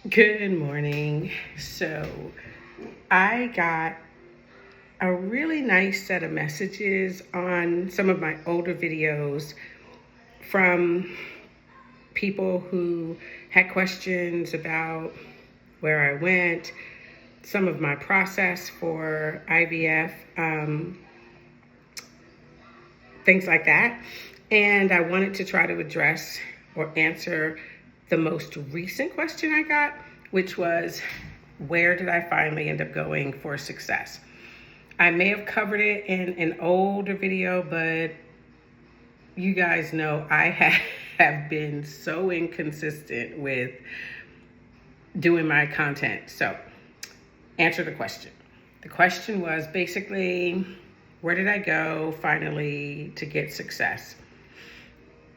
Good morning. So I got a really nice set of messages on some of my older videos from people who had questions about where I went, some of my process for IVF, things like that. And I wanted to try to address or answer the most recent question I got, which was, where did I finally end up going for success? I may have covered it in an older video, but you guys know I have been so inconsistent with doing my content. So, answer the question. The question was basically, where did I go finally to get success?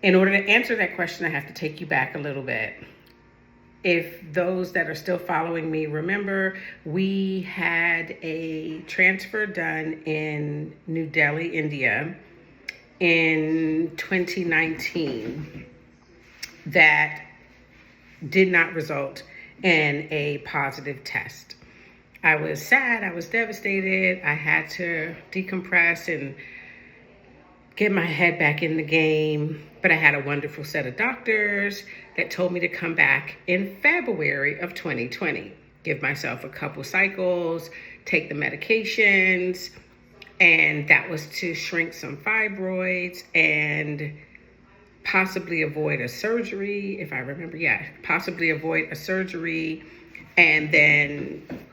In order to answer that question, I have to take you back a little bit. If those that are still following me remember, we had a transfer done in New Delhi, India in 2019 that did not result in a positive test. I was sad, I was devastated, I had to decompress and get my head back in the game, but I had a wonderful set of doctors that told me to come back in February of 2020, give myself a couple cycles, take the medications, and that was to shrink some fibroids and possibly avoid a surgery, if I remember, possibly avoid a surgery and then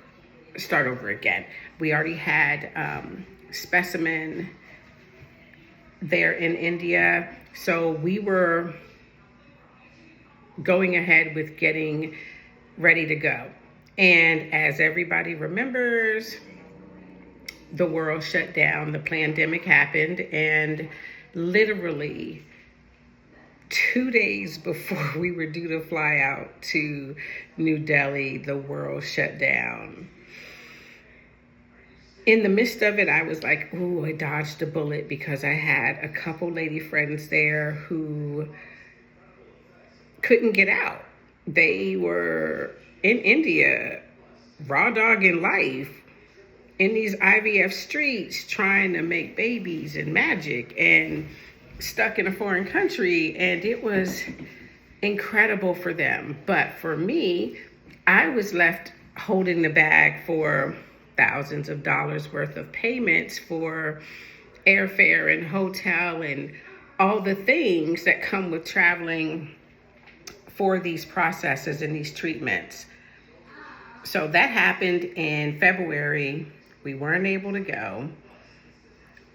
start over again. We already had specimen there in India. So we were going ahead with getting ready to go. And as everybody remembers, the world shut down, the pandemic happened, and literally 2 days before we were due to fly out to New Delhi, the world shut down. In the midst of it, I was like, ooh, I dodged a bullet because I had a couple lady friends there who couldn't get out. They were in India, raw dogging life, in these IVF streets, trying to make babies and magic and stuck in a foreign country. And it was incredible for them. But for me, I was left holding the bag for thousands of dollars worth of payments for airfare and hotel and all the things that come with traveling for these processes and these treatments. So that happened in February. We weren't able to go.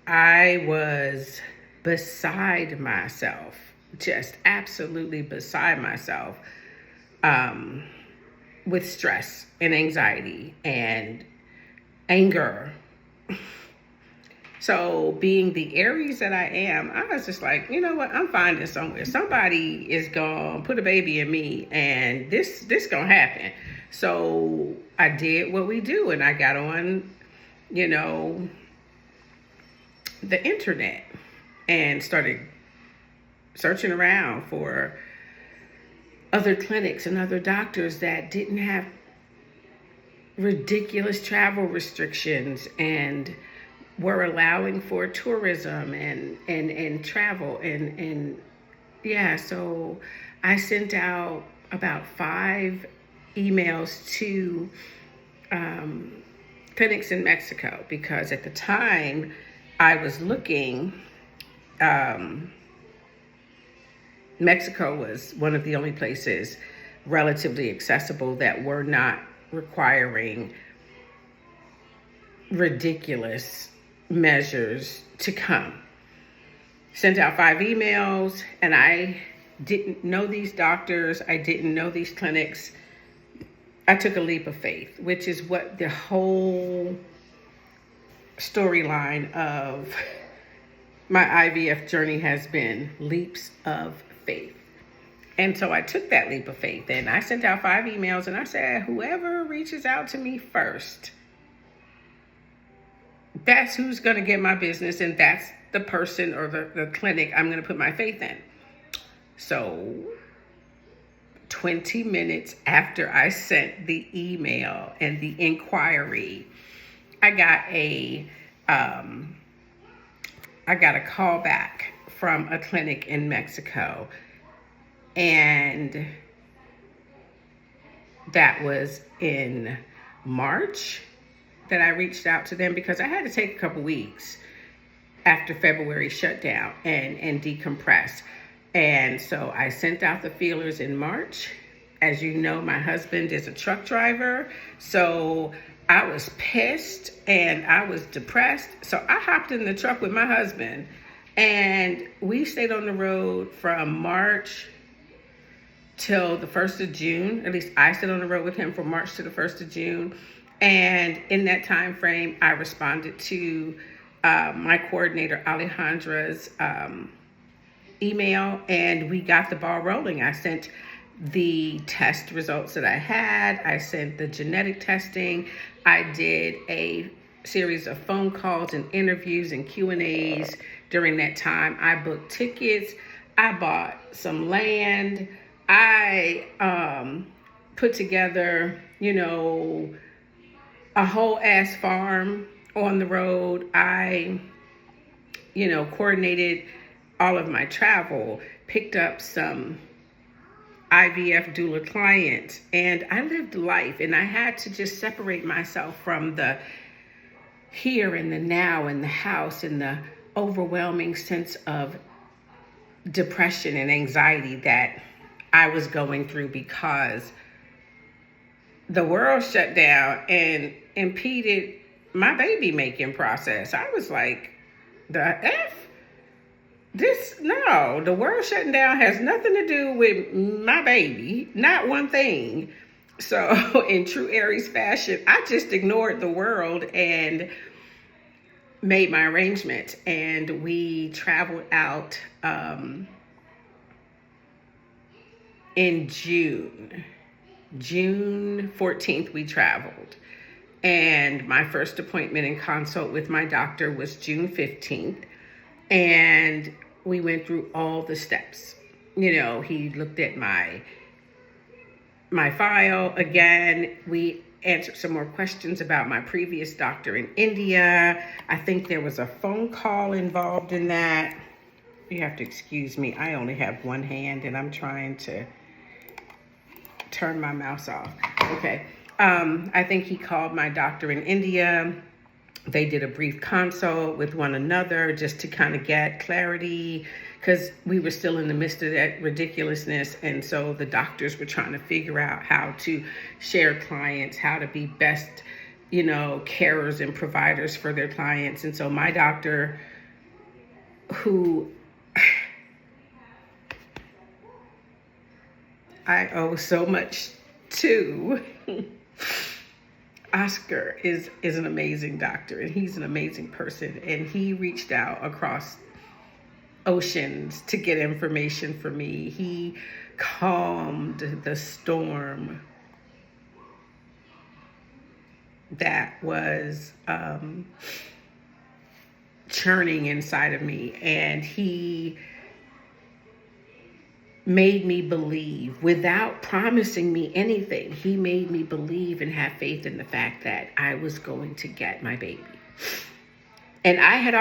I was beside myself, just absolutely beside myself, with stress and anxiety and anger. So being the Aries that I am, I was just like, you know what? I'm finding somewhere. Somebody is going to put a baby in me and this going to happen. So I did what we do and I got on, the internet and started searching around for other clinics and other doctors that didn't have ridiculous travel restrictions and were allowing for tourism and travel and so I sent out about 5 emails to clinics in Mexico because at the time I was looking, Mexico was one of the only places relatively accessible that were not requiring ridiculous measures to come. Sent out 5 emails and I didn't know these doctors. I didn't know these clinics. I took a leap of faith, which is what the whole storyline of my IVF journey has been, leaps of faith. And so I took that leap of faith and I sent out 5 emails and I said, whoever reaches out to me first, that's who's going to get my business and that's the person or the clinic I'm going to put my faith in. So 20 minutes after I sent the email and the inquiry, I got a call back from a clinic in Mexico, and that was in March that I reached out to them because I had to take a couple weeks after February shutdown and decompress. And so I sent out the feelers in March. As you know, my husband is a truck driver, so I was pissed and I was depressed. So I hopped in the truck with my husband and we stayed on the road from March till the 1st of June. At least I stayed on the road with him from March to the 1st of June. And in that time frame, I responded to my coordinator, Alejandra's email, and we got the ball rolling. I sent the test results that I had. I sent the genetic testing. I did a series of phone calls and interviews and Q&As during that time. I booked tickets. I bought some land. I put together, a whole ass farm on the road. I, coordinated all of my travel, picked up some IVF doula clients, and I lived life, and I had to just separate myself from the here and the now and the house and the overwhelming sense of depression and anxiety that I was going through because the world shut down and impeded my baby making process. I was like, the F? The world shutting down has nothing to do with my baby, not one thing. So in true Aries fashion, I just ignored the world and made my arrangements. And we traveled out in June 14th, we traveled. And my first appointment and consult with my doctor was June 15th. And we went through all the steps. He looked at my file again. We answered some more questions about my previous doctor in India. I think there was a phone call involved in that. You have to excuse me. I only have one hand and I'm trying to turn my mouse off. Okay. I think he called my doctor in India. They did a brief consult with one another just to kind of get clarity because we were still in the midst of that ridiculousness. And so the doctors were trying to figure out how to share clients, how to be best, carers and providers for their clients. And so my doctor, who I owe so much to, Oscar is an amazing doctor and he's an amazing person, and he reached out across oceans to get information for me. He calmed the storm that was churning inside of me, and he made me believe without promising me anything. He made me believe and have faith in the fact that I was going to get my baby. And I had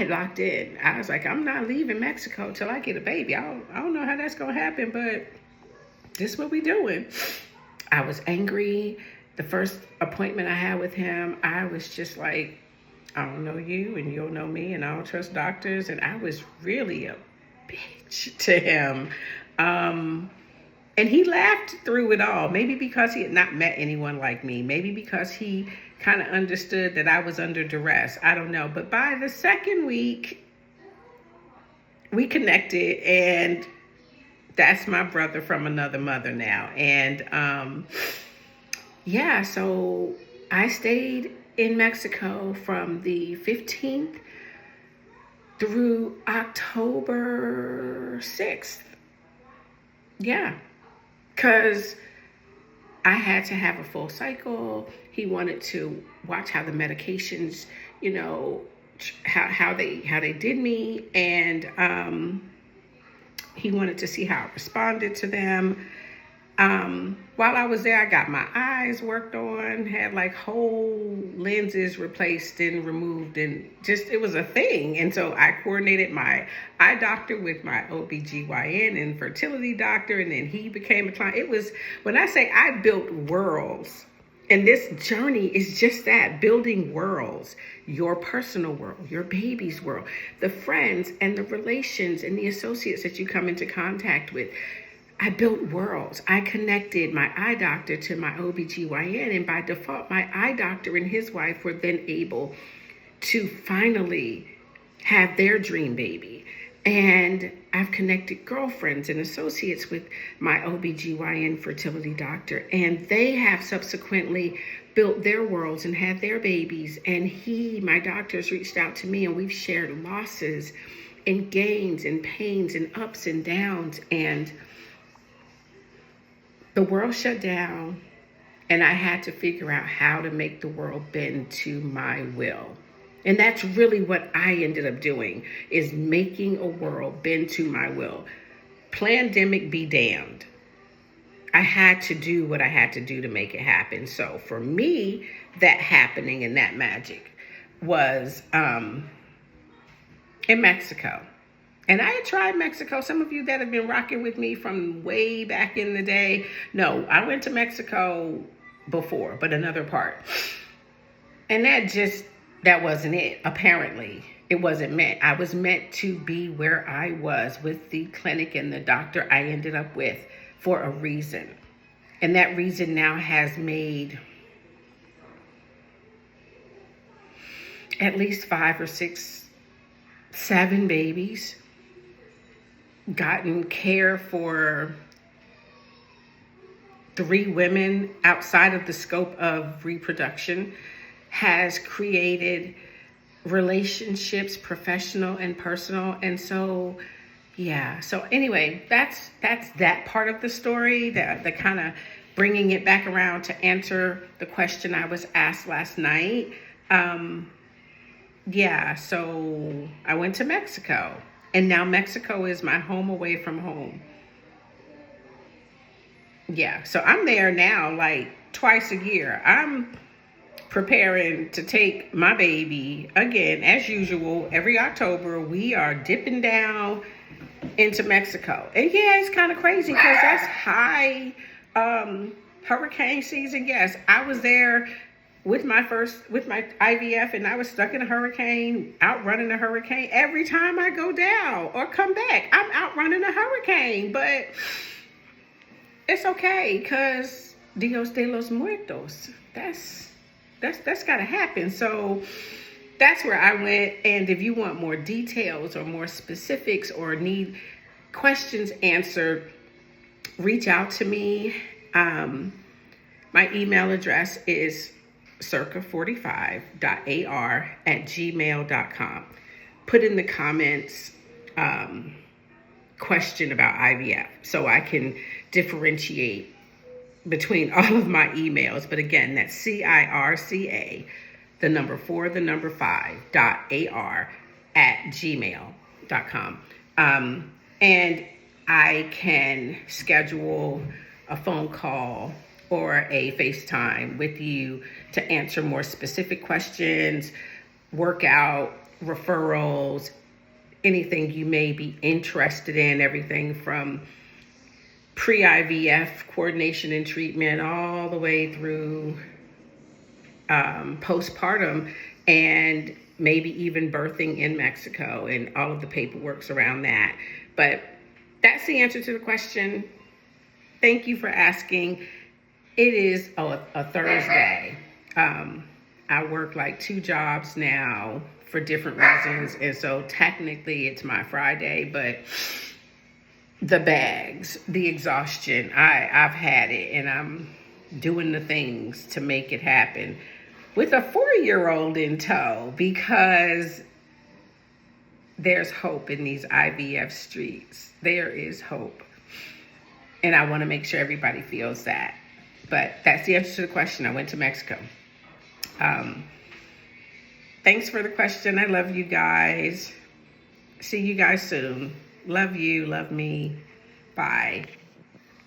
locked in. I was like, I'm not leaving Mexico till I get a baby. I don't know how that's going to happen, but this is what we doing. I was angry. The first appointment I had with him, I was just like, I don't know you and you don't know me and I don't trust doctors. And I was really a bitch to him. And he laughed through it all. Maybe because he had not met anyone like me. Maybe because he kind of understood that I was under duress. I don't know. But by the second week, we connected, and that's my brother from another mother now. And so I stayed in Mexico from the 15th through October 6th. Yeah, because I had to have a full cycle. He wanted to watch how the medications, how they did me. And He wanted to see how I responded to them. While I was there, I got my eyes worked on, had like whole lenses replaced and removed, and just, it was a thing. And so I coordinated my eye doctor with my OBGYN and fertility doctor, and then he became a client. It was, when I say I built worlds, and this journey is just that, building worlds, your personal world, your baby's world, the friends and the relations and the associates that you come into contact with. I built worlds. I connected my eye doctor to my OBGYN, and by default, my eye doctor and his wife were then able to finally have their dream baby. And I've connected girlfriends and associates with my OBGYN fertility doctor, and they have subsequently built their worlds and had their babies. And my doctor's reached out to me, and we've shared losses and gains and pains and ups and downs. And the world shut down, and I had to figure out how to make the world bend to my will. And that's really what I ended up doing, is making a world bend to my will. Plandemic be damned. I had to do what I had to do to make it happen. So for me, that happening and that magic was in Mexico. And I had tried Mexico. Some of you that have been rocking with me from way back in the day. No, I went to Mexico before, but another part. And that wasn't it. Apparently, it wasn't meant. I was meant to be where I was with the clinic and the doctor I ended up with for a reason. And that reason now has made at least 5 or 6, 7 babies, gotten care for 3 women outside of the scope of reproduction, has created relationships, professional and personal. And so, yeah. So anyway, that's that part of the story, the kind of bringing it back around to answer the question I was asked last night. Yeah, so I went to Mexico, and now Mexico is my home away from home. Yeah, so I'm there now like twice a year. I'm preparing to take my baby again, as usual. Every October, we are dipping down into Mexico. And yeah, it's kind of crazy because that's high hurricane season. Yes, I was there with my IVF, and I was stuck in a hurricane, outrunning a hurricane. Every time I go down or come back, I'm outrunning a hurricane. But it's okay, because Dios de los Muertos, that's got to happen. So that's where I went. And if you want more details or more specifics or need questions answered, reach out to me. My email address is circa45.ar@gmail.com. Put in the comments question about IVF so I can differentiate between all of my emails. But again, that's CIRCA, 4, AR@gmail.com. And I can schedule a phone call or a FaceTime with you to answer more specific questions, workout, referrals, anything you may be interested in, everything from pre-IVF coordination and treatment all the way through postpartum, and maybe even birthing in Mexico and all of the paperwork around that. But that's the answer to the question. Thank you for asking. It is a Thursday. I work like 2 jobs now for different reasons. And so technically it's my Friday, but the bags, the exhaustion, I've had it, and I'm doing the things to make it happen with a 4-year-old in tow, because there's hope in these IVF streets. There is hope. And I want to make sure everybody feels that. But that's the answer to the question. I went to Mexico. Thanks for the question. I love you guys. See you guys soon. Love you. Love me. Bye.